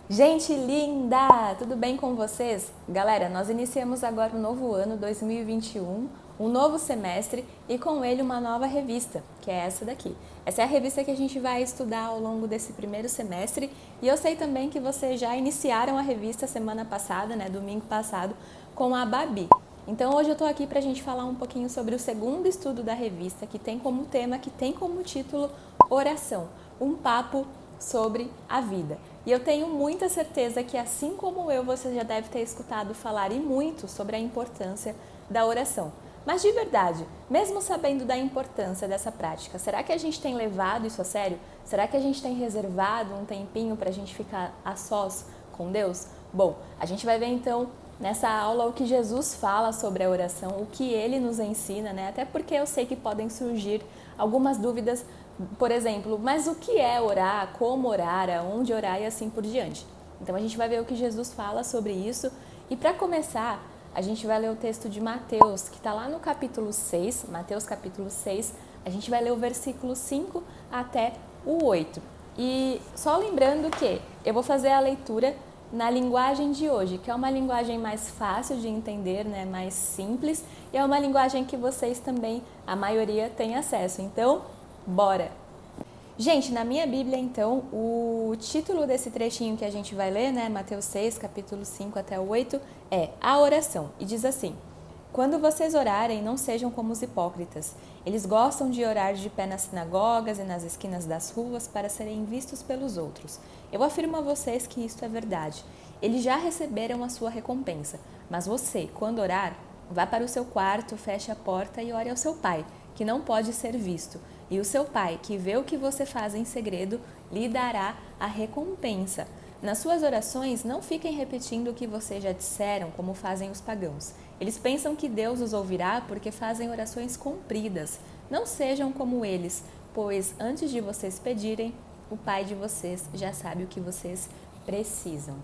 Gente linda! Tudo bem com vocês? Galera, nós iniciamos agora um novo ano, 2021, um novo semestre e com ele uma nova revista, que é essa daqui. Essa é a revista que a gente vai estudar ao longo desse primeiro semestre e eu sei também que vocês já iniciaram a revista semana passada, domingo passado, com a Babi. Então hoje eu tô aqui pra gente falar um pouquinho sobre o segundo estudo da revista, que tem como tema, que tem como título Oração, um papo sobre a vida. E eu tenho muita certeza que, assim como eu, você já deve ter escutado falar e muito sobre a importância da oração. Mas de verdade, mesmo sabendo da importância dessa prática, será que a gente tem levado isso a sério? Será que a gente tem reservado um tempinho para a gente ficar a sós com Deus? Bom, a gente vai ver então nessa aula o que Jesus fala sobre a oração, o que ele nos ensina, Até porque eu sei que podem surgir algumas dúvidas. Por exemplo, mas o que é orar, como orar, aonde orar e assim por diante. Então a gente vai ver o que Jesus fala sobre isso e para começar a gente vai ler o texto de Mateus, que está lá no capítulo 6, Mateus capítulo 6, a gente vai ler o versículo 5 até o 8. E só lembrando que eu vou fazer a leitura na linguagem de hoje, que é uma linguagem mais fácil de entender, mais simples, e é uma linguagem que vocês também, a maioria, tem acesso. Então, bora! Gente, na minha Bíblia, então, o título desse trechinho que a gente vai ler, Mateus 6, capítulo 5 até o 8, é A Oração. E diz assim: Quando vocês orarem, não sejam como os hipócritas. Eles gostam de orar de pé nas sinagogas e nas esquinas das ruas para serem vistos pelos outros. Eu afirmo a vocês que isto é verdade. Eles já receberam a sua recompensa. Mas você, quando orar, vá para o seu quarto, feche a porta e ore ao seu pai, que não pode ser visto. E o seu pai, que vê o que você faz em segredo, lhe dará a recompensa. Nas suas orações, não fiquem repetindo o que vocês já disseram, como fazem os pagãos. Eles pensam que Deus os ouvirá porque fazem orações compridas. Não sejam como eles, pois antes de vocês pedirem, o Pai de vocês já sabe o que vocês precisam.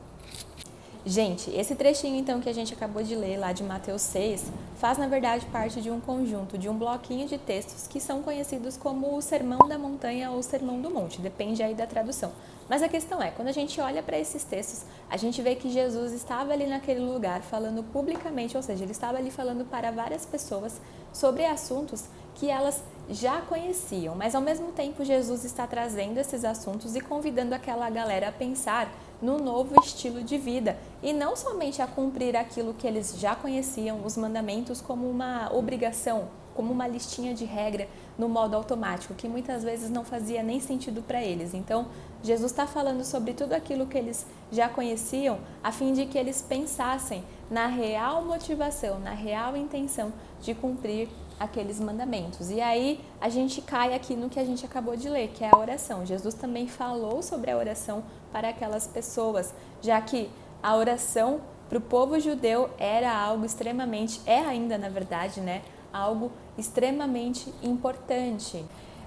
Gente, esse trechinho então que a gente acabou de ler lá de Mateus 6 faz na verdade parte de um conjunto, de um bloquinho de textos que são conhecidos como o Sermão da Montanha ou o Sermão do Monte, depende aí da tradução. Mas a questão é, quando a gente olha para esses textos, a gente vê que Jesus estava ali naquele lugar falando publicamente, ou seja, ele estava ali falando para várias pessoas sobre assuntos que elas já conheciam, mas ao mesmo tempo Jesus está trazendo esses assuntos e convidando aquela galera a pensar no novo estilo de vida e não somente a cumprir aquilo que eles já conheciam, os mandamentos, como uma obrigação, como uma listinha de regra no modo automático, que muitas vezes não fazia nem sentido para eles. Então, Jesus está falando sobre tudo aquilo que eles já conheciam, a fim de que eles pensassem na real motivação, na real intenção de cumprir aqueles mandamentos. E aí a gente cai aqui no que a gente acabou de ler, que é a oração. Jesus também falou sobre a oração para aquelas pessoas, já que a oração para o povo judeu era algo extremamente, é ainda na verdade, algo extremamente importante.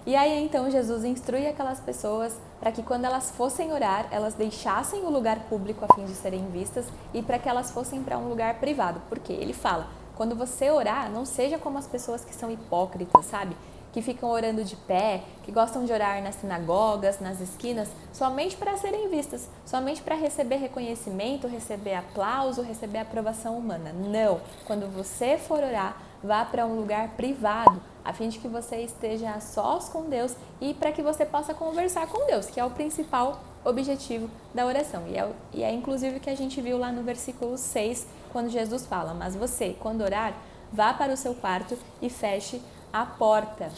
E aí então Jesus instrui aquelas pessoas para que quando elas fossem orar, elas deixassem o lugar público a fim de serem vistas e para que elas fossem para um lugar privado, porque ele fala: quando você orar, não seja como as pessoas que são hipócritas, sabe? Que ficam orando de pé, que gostam de orar nas sinagogas, nas esquinas, somente para serem vistas, somente para receber reconhecimento, receber aplauso, receber aprovação humana. Não! Quando você for orar, vá para um lugar privado, a fim de que você esteja a sós com Deus e para que você possa conversar com Deus, que é o principal objetivo da oração. E é inclusive o que a gente viu lá no versículo 6, quando Jesus fala: mas você, quando orar, vá para o seu quarto e feche a porta.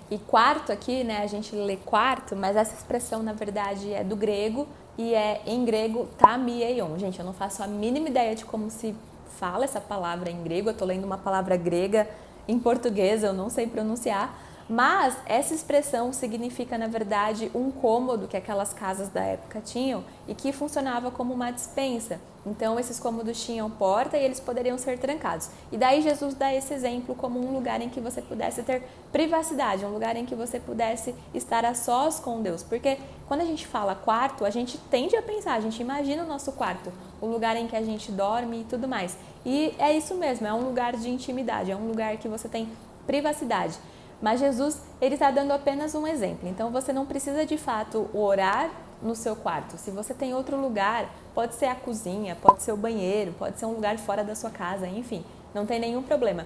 E quarto aqui, a gente lê quarto, mas essa expressão na verdade é do grego e é em grego tameion. Gente, eu não faço a mínima ideia de como se fala essa palavra em grego, eu tô lendo uma palavra grega em português, eu não sei pronunciar, mas essa expressão significa, na verdade, um cômodo que aquelas casas da época tinham e que funcionava como uma despensa. Então, esses cômodos tinham porta e eles poderiam ser trancados. E daí Jesus dá esse exemplo como um lugar em que você pudesse ter privacidade, um lugar em que você pudesse estar a sós com Deus. Porque quando a gente fala quarto, a gente tende a pensar, a gente imagina o nosso quarto, o lugar em que a gente dorme e tudo mais. E é isso mesmo, é um lugar de intimidade, é um lugar que você tem privacidade. Mas Jesus, ele está dando apenas um exemplo. Então, você não precisa de fato orar no seu quarto. Se você tem outro lugar, pode ser a cozinha, pode ser o banheiro, pode ser um lugar fora da sua casa, enfim, não tem nenhum problema.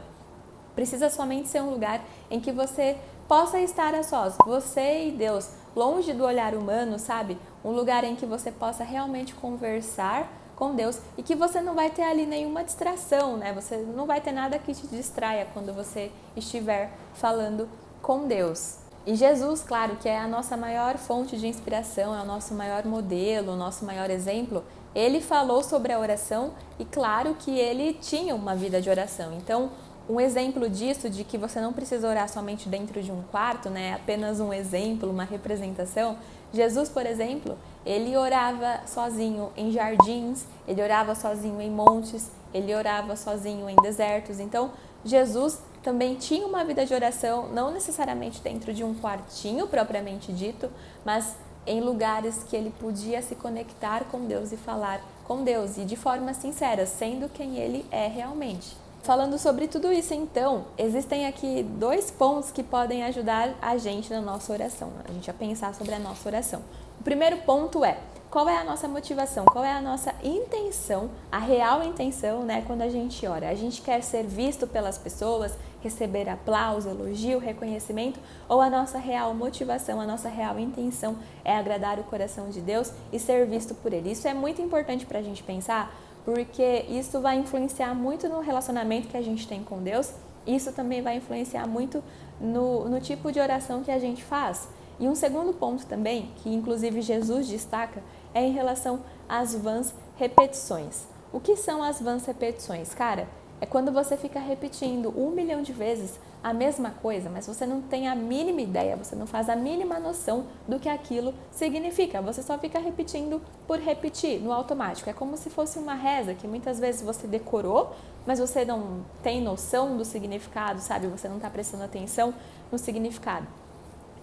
Precisa somente ser um lugar em que você possa estar a sós, você e Deus, longe do olhar humano, sabe? Um lugar em que você possa realmente conversar com Deus e que você não vai ter ali nenhuma distração, né? Você não vai ter nada que te distraia quando você estiver falando com Deus. E Jesus, claro, que é a nossa maior fonte de inspiração, é o nosso maior modelo, o nosso maior exemplo, ele falou sobre a oração e claro que ele tinha uma vida de oração. Então, um exemplo disso, de que você não precisa orar somente dentro de um quarto, né? Apenas um exemplo, uma representação. Jesus, por exemplo, ele orava sozinho em jardins, ele orava sozinho em montes, ele orava sozinho em desertos. Então, Jesus também tinha uma vida de oração, não necessariamente dentro de um quartinho propriamente dito, mas em lugares que ele podia se conectar com Deus e falar com Deus, e de forma sincera, sendo quem ele é realmente. Falando sobre tudo isso, então, existem aqui 2 pontos que podem ajudar a gente na nossa oração, a gente a pensar sobre a nossa oração. O primeiro ponto é, qual é a nossa motivação, qual é a nossa intenção, a real intenção, né, quando a gente ora? A gente quer ser visto pelas pessoas, receber aplauso, elogio, reconhecimento, ou a nossa real motivação, a nossa real intenção é agradar o coração de Deus e ser visto por Ele? Isso é muito importante para a gente pensar, porque isso vai influenciar muito no relacionamento que a gente tem com Deus, e isso também vai influenciar muito no tipo de oração que a gente faz. E um segundo ponto também, que inclusive Jesus destaca, é em relação às vãs repetições. O que são as vãs repetições? Cara, é quando você fica repetindo 1 milhão de vezes a mesma coisa, mas você não tem a mínima ideia, você não faz a mínima noção do que aquilo significa. Você só fica repetindo por repetir, no automático. É como se fosse uma reza que muitas vezes você decorou, mas você não tem noção do significado, sabe? Você não está prestando atenção no significado.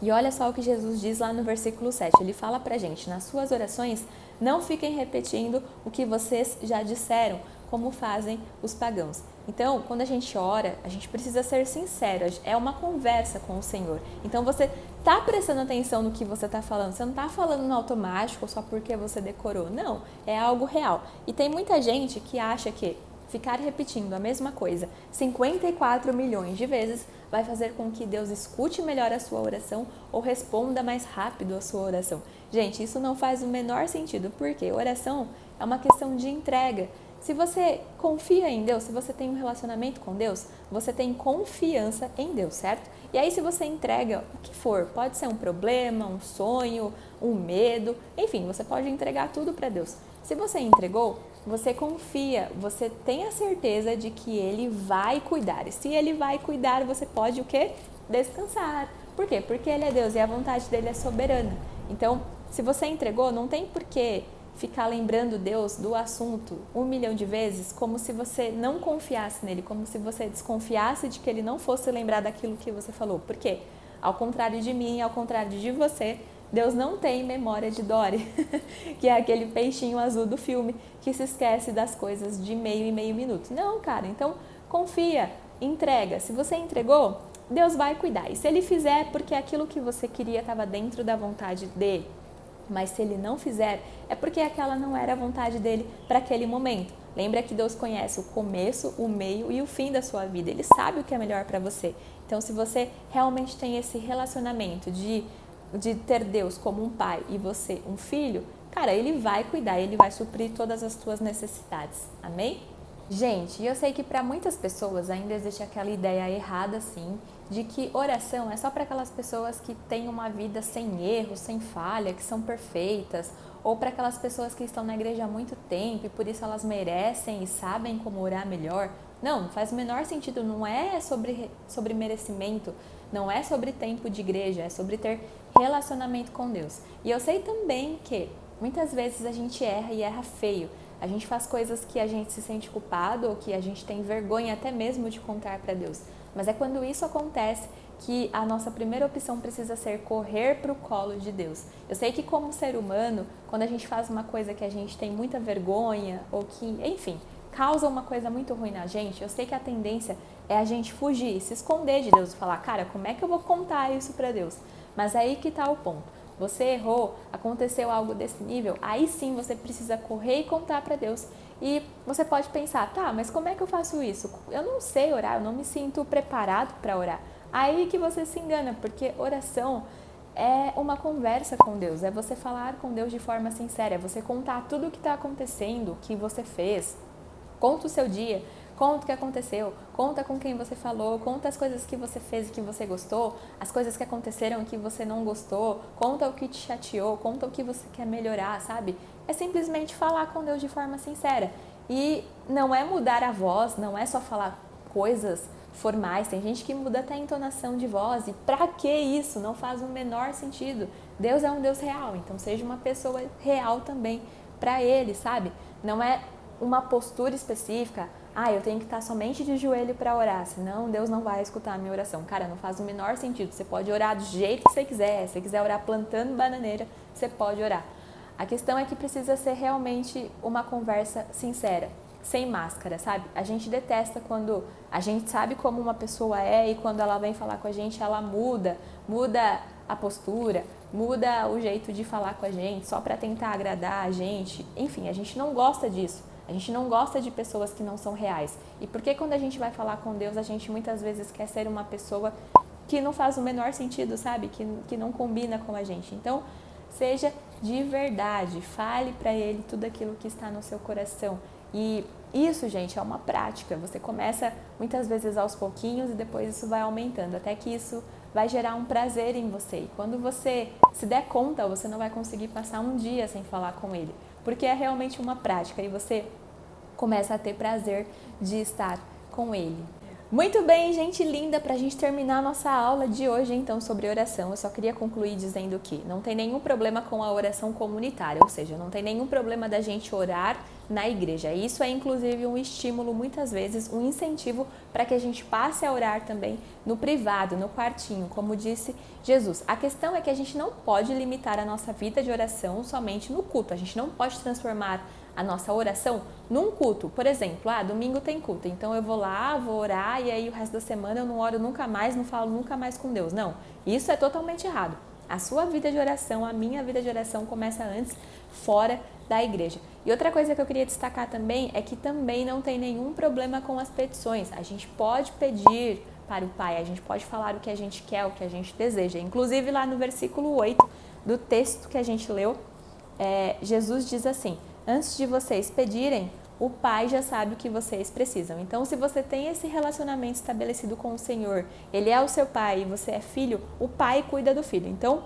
E olha só o que Jesus diz lá no versículo 7. Ele fala pra gente, nas suas orações, não fiquem repetindo o que vocês já disseram, como fazem os pagãos. Então, quando a gente ora, a gente precisa ser sincero, é uma conversa com o Senhor. Então, você está prestando atenção no que você está falando, você não está falando no automático só porque você decorou, não, é algo real. E tem muita gente que acha que ficar repetindo a mesma coisa 54 milhões de vezes vai fazer com que Deus escute melhor a sua oração ou responda mais rápido a sua oração. Gente, isso não faz o menor sentido, porque oração é uma questão de entrega. Se você confia em Deus, se você tem um relacionamento com Deus, você tem confiança em Deus, certo? E aí se você entrega o que for, pode ser um problema, um sonho, um medo, enfim, você pode entregar tudo para Deus. Se você entregou, você confia, você tem a certeza de que Ele vai cuidar. E se Ele vai cuidar, você pode o quê? Descansar. Por quê? Porque Ele é Deus e a vontade dEle é soberana. Então, se você entregou, não tem porquê ficar lembrando Deus do assunto 1 milhão de vezes, como se você não confiasse nele, como se você desconfiasse de que ele não fosse lembrar daquilo que você falou. Por quê? Ao contrário de mim, ao contrário de você, Deus não tem memória de Dory, que é aquele peixinho azul do filme que se esquece das coisas de meio em meio minuto. Não, cara, então confia, entrega. Se você entregou, Deus vai cuidar. E se Ele fizer, porque aquilo que você queria estava dentro da vontade dEle. Mas se Ele não fizer, é porque aquela não era a vontade dEle para aquele momento. Lembra que Deus conhece o começo, o meio e o fim da sua vida. Ele sabe o que é melhor para você. Então, se você realmente tem esse relacionamento de ter Deus como um pai e você um filho, cara, Ele vai cuidar, Ele vai suprir todas as tuas necessidades. Amém? Gente, eu sei que para muitas pessoas ainda existe aquela ideia errada, assim, de que oração é só para aquelas pessoas que têm uma vida sem erro, sem falha, que são perfeitas, ou para aquelas pessoas que estão na igreja há muito tempo e por isso elas merecem e sabem como orar melhor. Não faz o menor sentido, não é sobre merecimento, não é sobre tempo de igreja, é sobre ter relacionamento com Deus. E eu sei também que muitas vezes a gente erra e erra feio. A gente faz coisas que a gente se sente culpado ou que a gente tem vergonha até mesmo de contar para Deus. Mas é quando isso acontece que a nossa primeira opção precisa ser correr para o colo de Deus. Eu sei que como ser humano, quando a gente faz uma coisa que a gente tem muita vergonha ou que, enfim, causa uma coisa muito ruim na gente, eu sei que a tendência é a gente fugir, se esconder de Deus e falar, cara, como é que eu vou contar isso para Deus? Mas é aí que está o ponto. você errou, aconteceu algo desse nível, aí sim você precisa correr e contar para Deus. E você pode pensar, tá, mas como é que eu faço isso? Eu não sei orar, eu não me sinto preparado para orar. Aí que você se engana, porque oração é uma conversa com Deus, é você falar com Deus de forma sincera, é você contar tudo o que está acontecendo, o que você fez, conta o seu dia, conta o que aconteceu, conta com quem você falou, conta as coisas que você fez e que você gostou, as coisas que aconteceram e que você não gostou, conta o que te chateou, conta o que você quer melhorar, sabe? É simplesmente falar com Deus de forma sincera. E não é mudar a voz, não é só falar coisas formais, tem gente que muda até a entonação de voz, e pra que isso? Não faz o menor sentido. Deus é um Deus real, então seja uma pessoa real também pra Ele, sabe? Não é uma postura específica, eu tenho que estar somente de joelho para orar, senão Deus não vai escutar a minha oração. Cara, não faz o menor sentido. Você pode orar do jeito que você quiser. Se você quiser orar plantando bananeira, você pode orar. A questão é que precisa ser realmente uma conversa sincera, sem máscara, sabe? A gente detesta quando a gente sabe como uma pessoa é e quando ela vem falar com a gente, ela muda a postura, muda o jeito de falar com a gente só para tentar agradar a gente. Enfim, a gente não gosta disso. A gente não gosta de pessoas que não são reais. E porque quando a gente vai falar com Deus, a gente muitas vezes quer ser uma pessoa que não faz o menor sentido, sabe? Que não combina com a gente. Então, seja de verdade, fale para Ele tudo aquilo que está no seu coração. E isso, gente, é uma prática. Você começa muitas vezes aos pouquinhos e depois isso vai aumentando, até que isso vai gerar um prazer em você. E quando você se der conta, você não vai conseguir passar um dia sem falar com Ele, porque é realmente uma prática e você começa a ter prazer de estar com Ele. Muito bem, gente linda, para a gente terminar a nossa aula de hoje, então, sobre oração, eu só queria concluir dizendo que não tem nenhum problema com a oração comunitária, ou seja, não tem nenhum problema da gente orar na igreja. Isso é, inclusive, um estímulo, muitas vezes, um incentivo para que a gente passe a orar também no privado, no quartinho, como disse Jesus. A questão é que a gente não pode limitar a nossa vida de oração somente no culto, a gente não pode transformar a nossa oração num culto. Por exemplo, domingo tem culto, então eu vou lá, vou orar e aí o resto da semana eu não oro nunca mais, não falo nunca mais com Deus. Não, isso é totalmente errado. A sua vida de oração, a minha vida de oração começa antes, fora da igreja. E outra coisa que eu queria destacar também é que também não tem nenhum problema com as petições. A gente pode pedir para o Pai, a gente pode falar o que a gente quer, o que a gente deseja. Inclusive lá no versículo 8 do texto que a gente leu, Jesus diz assim: antes de vocês pedirem, o Pai já sabe o que vocês precisam. Então, se você tem esse relacionamento estabelecido com o Senhor, Ele é o seu Pai e você é filho, o Pai cuida do filho. Então,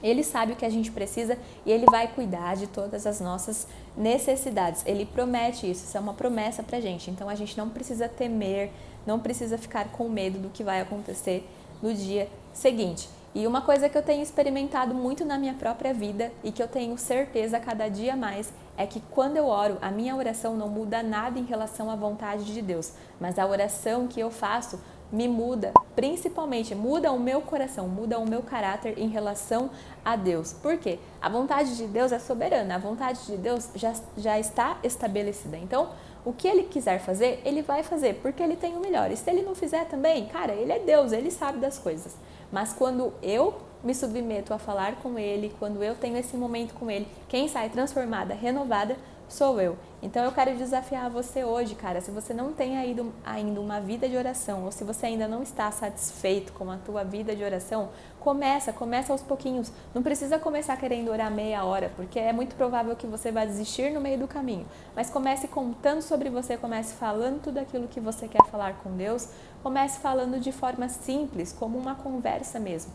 Ele sabe o que a gente precisa e Ele vai cuidar de todas as nossas necessidades. Ele promete isso é uma promessa pra gente. Então, a gente não precisa temer, não precisa ficar com medo do que vai acontecer no dia seguinte. E uma coisa que eu tenho experimentado muito na minha própria vida e que eu tenho certeza cada dia mais é que quando eu oro, a minha oração não muda nada em relação à vontade de Deus, mas a oração que eu faço me muda, principalmente muda o meu coração, muda o meu caráter em relação a Deus. Por quê? A vontade de Deus é soberana, a vontade de Deus já está estabelecida. Então, o que Ele quiser fazer, Ele vai fazer, porque Ele tem o melhor. E se Ele não fizer também, cara, Ele é Deus, Ele sabe das coisas. Mas quando eu me submeto a falar com Ele, quando eu tenho esse momento com Ele, quem sai transformada, renovada, sou eu. Então eu quero desafiar você hoje, cara, se você não tem ainda uma vida de oração, ou se você ainda não está satisfeito com a tua vida de oração, começa aos pouquinhos. Não precisa começar querendo orar meia hora, porque é muito provável que você vai desistir no meio do caminho. Mas comece contando sobre você, comece falando tudo aquilo que você quer falar com Deus, comece falando de forma simples, como uma conversa mesmo.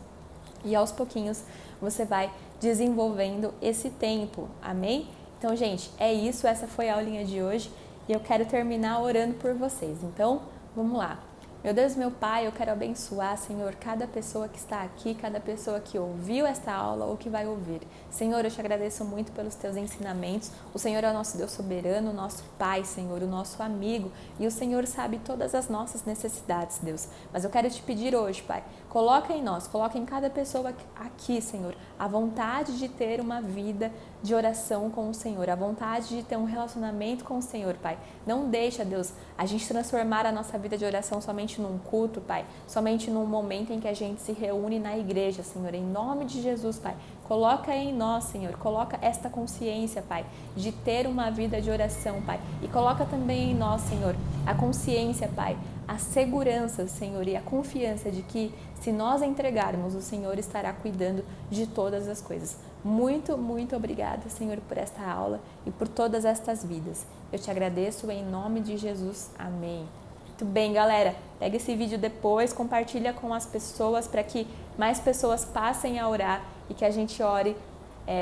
E aos pouquinhos você vai desenvolvendo esse tempo, amém? Então, gente, é isso, essa foi a aulinha de hoje e eu quero terminar orando por vocês. Então, vamos lá. Meu Deus, meu Pai, eu quero abençoar, Senhor, cada pessoa que está aqui, cada pessoa que ouviu esta aula ou que vai ouvir. Senhor, eu te agradeço muito pelos teus ensinamentos. O Senhor é o nosso Deus soberano, o nosso Pai, Senhor, o nosso amigo. E o Senhor sabe todas as nossas necessidades, Deus. Mas eu quero te pedir hoje, Pai, coloca em nós, coloca em cada pessoa aqui, Senhor, a vontade de ter uma vida de oração com o Senhor, a vontade de ter um relacionamento com o Senhor, Pai. Não deixa, Deus, a gente transformar a nossa vida de oração somente num culto, Pai, somente num momento em que a gente se reúne na igreja, Senhor, em nome de Jesus, Pai. Coloca em nós, Senhor, coloca esta consciência, Pai, de ter uma vida de oração, Pai. E coloca também em nós, Senhor, a consciência, Pai, a segurança, Senhor, e a confiança de que se nós entregarmos, o Senhor estará cuidando de todas as coisas. Muito, muito obrigada, Senhor, por esta aula e por todas estas vidas. Eu te agradeço em nome de Jesus. Amém. Muito bem, galera. Pega esse vídeo depois, compartilha com as pessoas para que mais pessoas passem a orar e que a gente ore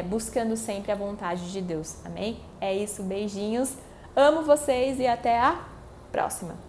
buscando sempre a vontade de Deus. Amém? É isso, beijinhos. Amo vocês e até a próxima.